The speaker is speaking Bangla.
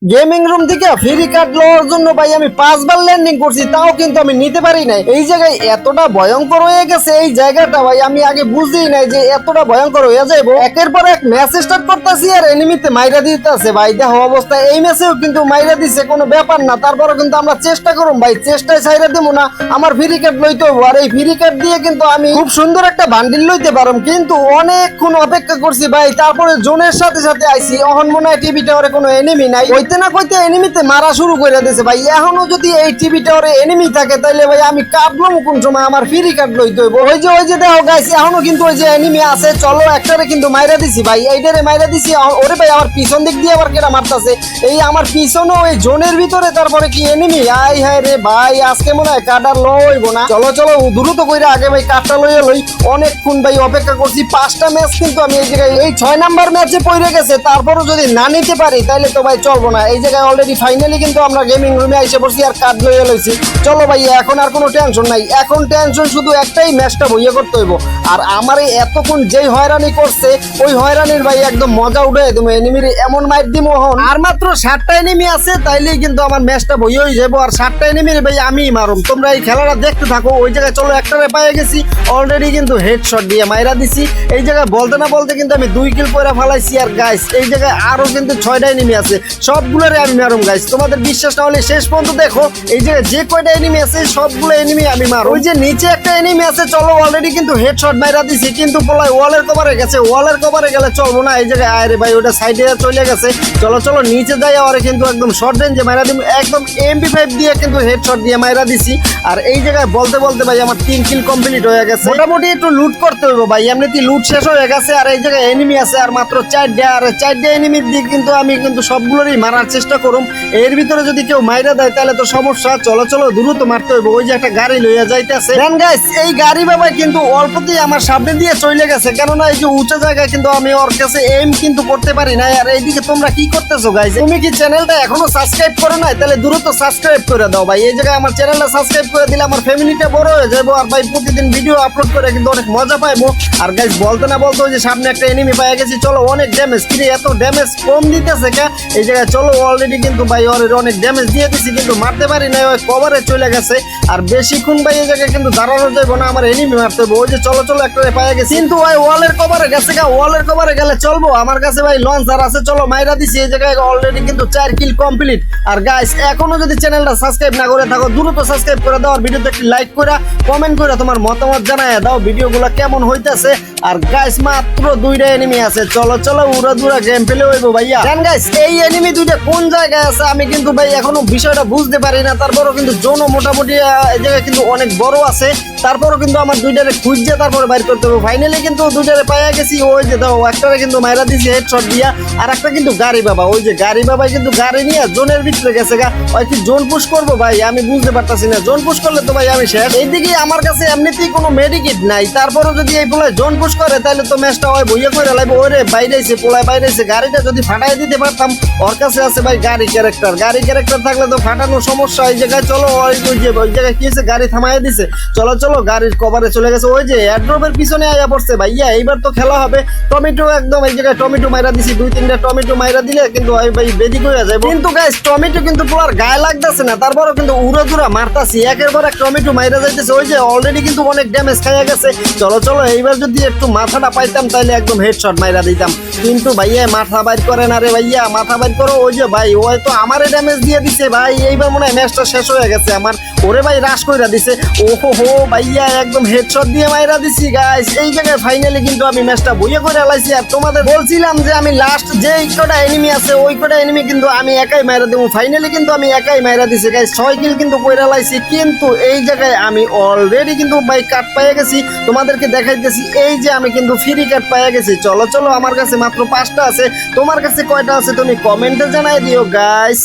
গেমিং রুম থেকে ফ্রি কার্ড লওয়ার জন্য ভাই আমি 5 বার ল্যান্ডিং করছি, তাও কিন্তু আমি নিতে পারি নাই। এই জায়গায় এতটা ভয়ঙ্কর হয়ে গেছে এই জায়গাটা ভাই, আমি আগে বুঝিই নাই যে এতটা ভয়ঙ্কর হয়ে যাবো। একের পর এক ম্যাচ স্টার্ট করতেছি আর এনিমিতে মাইরা দিতেছে ভাই, দেখো অবস্থা। এই ম্যাচেও কিন্তু মাইরা দিছে, কোনো ব্যাপার না। তারপরে কিন্তু আমরা চেষ্টা করুম ভাই, চেষ্টায় ছাইরা দেবো না। আমার ফ্রি কার্ড লইতে হবো, আর এই ফ্রি কার্ড দিয়ে কিন্তু আমি খুব সুন্দর একটা বান্ডিল লইতে পারম। কিন্তু অনেকক্ষণ অপেক্ষা করছি ভাই, তারপরে জোনের সাথে সাথে আইছি। অহন মনে হয় টিভি টাওয়ারে কোনো এনিমি নাই, কইতে না কইতে এনিমিতে মারা শুরু করে দিয়েছে ভাই। এখনো যদি এই টিভি টাওয়ারে এনিমি থাকে তাইলে ভাই আমি কাটলাম কোন সময়, আমার ফ্রি কার্ড লইতে হইব। ওই যে দেখো গাইস, এখনো কিন্তু ওই যে এনিমি আছে। চলো একটারে কিন্তু মাইরা দিছি ভাই, এইটারে মাইরা দিছি। ওরে ভাই আমার পিছন দিক দিয়ে আবার কেটা মারতাছে, এই আমার পিছনও ওই জোনের ভিতরে। তারপরে কি এনিমি, আই হায় রে ভাই, আজকে মনে হয় কাটার লইব না। চলো চলো দ্রুত কইরা আগে ভাই কাটটা লইয়া লই। অনেকক্ষণ ভাই অপেক্ষা করছি, 5টা ম্যাচ কিন্তু আমি এই জায়গায় এই 6 নাম্বার ম্যাচে পড়ে গেছে। তারপরও যদি না নিতে পারি তাহলে তো ভাই চলবো না। এই জায়গায় অলরেডি ফাইনালি কিন্তু আমরা গেমিং রুমে এসে পড়ছি আর কার্ড লইয়া লইছি। চলো ভাই এখন আর কোনো টেনশন নাই, এখন টেনশন শুধু একটাই, ম্যাচটা বইয়া করতে হইব। আর আমার এই এতক্ষণ যেই হয়রানি করছে, ওই হয়রানির ভাই একদম মজা উঠে দেবো। এনিমির এমন মাইট দিমো হন। আর মাত্র 7টা এনিমি আছে, তাইলেই কিন্তু আমার ম্যাচটা বইয়া হয়ে যাবো। আর 7টা এনিমির ভাই আমি মারুম, তোমরা এই খেলাটা দেখতে থাকো। ওই জায়গায় চলো একটারে পাইয়ে গেছি অলরেডি, কিন্তু হেডশট দিয়ে মাইরা দিছি। এই জায়গায় বলতে না বলতে কিন্তু আমি 2 কিল করে ফেলাইছি। আর গাইস এই জায়গায় আরো কিন্তু 6টা এনিমি আছে, সবগুলোরে আমি মারুম গাইস। তোমাদের বিশ্বাস না হলে শেষ পর্যন্ত দেখো। এই জায়গায় যে কয়টা এনিমি আছে সবগুলো এনিমি আমি মারুম। ওই যে নিচে একটা এনিমি আছে, চলো অলরেডি কিন্তু হেডশট মাইরা দিছি। কিন্তু পোলাই ওয়ালের কভারে গেছে, ওয়ালের কভারে গেলে চলবো না। এই জায়গায় আরে ভাই ওটা সাইডে চলে গেছে। চলো চলো নিচে যাই, আর কিন্তু একদম শর্ট রেঞ্জে মাইরা দিম, একদম MP5 দিয়ে কিন্তু হেডশট দিয়ে মাইরা দিছি। আর এই জায়গায় বলতে বলতে ভাই আমার 3 কিল কমপ্লিট হয়ে গেছে। মোটামুটি একটু লুট করতে হইব ভাই, এমনিতেই লুট শেষ হয়ে গেছে। আর এই জায়গায় এনিমি আছে আর মাত্র 4টা, আর 4টা এনিমির দিক কিন্তু আমি কিন্তু সবগুলোরই মারার চেষ্টা করুম। এর ভিতরে যদি কেউ মাইরা দেয় তাহলে তো সমস্যা। চলো চলো দ্রুত মারতে হইব। ওই যে একটা গাড়ি লইয়া যাইতেছে গাইস, এই গাড়ি বাবা কিন্তু অল্পতেই আমার সামনে দিয়ে চলে গেছে। কেননা এই যে উঁচা জায়গায় কিন্তু আমি ওর কাছে এম কিন্তু করতে পারি না। আর এইদিকে তোমরা কি করতেছো গাইস, তুমি কি চ্যানেলটা এখনো সাবস্ক্রাইব করো নাই? তাহলে দ্রুত সাবস্ক্রাইব করে দাও ভাই। এই জায়গায় আমার চ্যানেলটা সাবস্ক্রাইব করে দিলে আমার ফ্যামিলিটা বড় হয়ে যাবো। আর ভাই প্রতিদিন ভিডিও আপলোড করে কিন্তু অনেক মজা পাইবো। আর গাইস বলতে না বলতে ওই যে সামনে একটা এনিমি পাই গেছি। চলো অনেক ড্যামেজ, কি রে এত ড্যামেজ কম দিতেছে কে? এই জায়গায় চলো অলরেডি কিন্তু ভাই ওর অনেক ড্যামেজ দিয়ে দিছি, কিন্তু মারতে পারি না, ওই কভারে চলে গেছে। আর বেশিক্ষণ ভাই এই জায়গায় কিন্তু দাঁড়ানো যাইবো না, আমার এনিমি মারতে হবে। ওই যে চলো চলো একটা পাই গেছি, কিন্তু ভাই ওয়ালের কভারে গেছে গা। ওয়ালের কভারে গেলে চলবো, আমার কাছে ভাই লঞ্চার আছে। চলো মাইরা দিছি। এই জায়গায় অলরেডি কিন্তু 4 কিল কমপ্লিট। আর গাইস এখনো যদি চ্যানেলটা সাবস্ক্রাইব না করে থাকো দ্রুত সাবস্ক্রাইব করে দাও। আর ভিডিওতে একটি লাইক করে কমেন্ট করে তোমার মতামত জানায় দাও ভিডিওগুলো কেমন হইতাছে। আর গাইস মাত্র 2টা এনিমি আছে, চলো চলো উড়া দুরা গেম প্লে হইবো ভাইয়া। দেন গাইস এই এনিমি 2টা কোন জায়গায় আছে আমি কিন্তু ভাই এখনো বিষয়টা বুঝতে পারি না। তারপরও কিন্তু জোনও মোটামুটি এই জায়গায় কিন্তু অনেক বড় আছে। তারপরও কিন্তু আমার 2টারে খুঁজছে তারপরে বাইর করতে হবে। ফাইনালি কিন্তু 2টারে পাইয়া গেছি। ওই যে দাও একটারে কিন্তু মাইরা দিছি হেডশট দিয়া। আর একটা কিন্তু গাড়ি বাবা, ওই যে গাড়ি বাবা কিন্তু গাড়ি নিয়ে জোনের ভিতরে গেছে গা। ওই কি জোন পুশ করবো ভাই, আমি বুঝতে পারতাছি না। জোন পুশ করলে তো ভাই আমি শেষ। এইদিকে আমার কাছে এমনিতেই কোনো মেডিকিট নাই, তারপরও যদি এই পোলায় জোন পুশ করে তাহলে তো ম্যাচটা হয় বইয়া করে লাগবে। ওরে বাইরেছে পোলায় বাইরেছে, গাড়িটা যদি ফাটাই দিতে পারতাম। ওর কাছে আছে ভাই গাড়ি ক্যারেক্টার, গাড়ি ক্যারেক্টার থাকলে তো ফাটানোর সমস্যা। এই জায়গায় চলো ওই যে ওই জায়গায় কি হয়েছে, গাড়ি থামাইয়া দিছে। চলো চলো গাড়ির কভারে চলে গেছে। ওই যে এয়ারড্রপের পিছনে আয়া পড়ছে ভাইয়া, এইবার তো খেলা হবে। টমেটো একদম এই জায়গায় টমেটো মাইরা দিছি, 2-3টা টমেটো মাইরা দিলে কিন্তু ভাই বেদিক হয়ে যাবে। কিন্তু গাইস টমেটো কিন্তু পুরার গায়ে লাগতেছে না, তারপরও কিন্তু উড়া দুরা মারতাছি, একের পর এক টমেটো মাইরা যাইতেছে। ওই যে অলরেডি কিন্তু অনেক ড্যামেজ খাইয়া গেছে। চলো চলো এইবার যদি একটু মাথাটা পাইতাম তাহলে একদম হেডশট মাইরা দিতাম। কিন্তু ভাইয়া মাথা বাইর করে না রে ভাইয়া, মাথা বাইর করো। ওই যে ভাই ওই তো আমারে ড্যামেজ দিয়ে দিছে ভাই। এইবার মনে হয় ম্যাচটা শেষ হয়ে গেছে আমার। ওরে ভাই রাশ কইরা দিছে। ওহো হো ভাইয়া একদম হেডশট দিয়ে মাইরা দিছি গাইস। এই জায়গায় ফাইনালি কিন্তু আমি ম্যাচটা বইয়া করে আলাইছি। আর তোমাদের বলছিলাম যে আমি লাস্ট যে কটা এনিমি আছে ওই কটা এনিমি কিন্তু আমি একাই মাইরা দেবো। ফাইনালি কিন্তু আমি একাই মাইরা দিছি গাইস, 6 কিল কিন্তু কইরা লাইছি। কিন্তু এই জায়গায় আমি অলরেডি কিন্তু ভাই কাট পাইয়া গেছি, তোমাদেরকে দেখাইতেছি। এই যে আমি কিন্তু ফ্রি কাট পাইয়া গেছি। চলো চলো আমার কাছে মাত্র 5টা আছে, তোমার কাছে কয়টা আছে তুমি কমেন্টে জানাই দিও গাইস।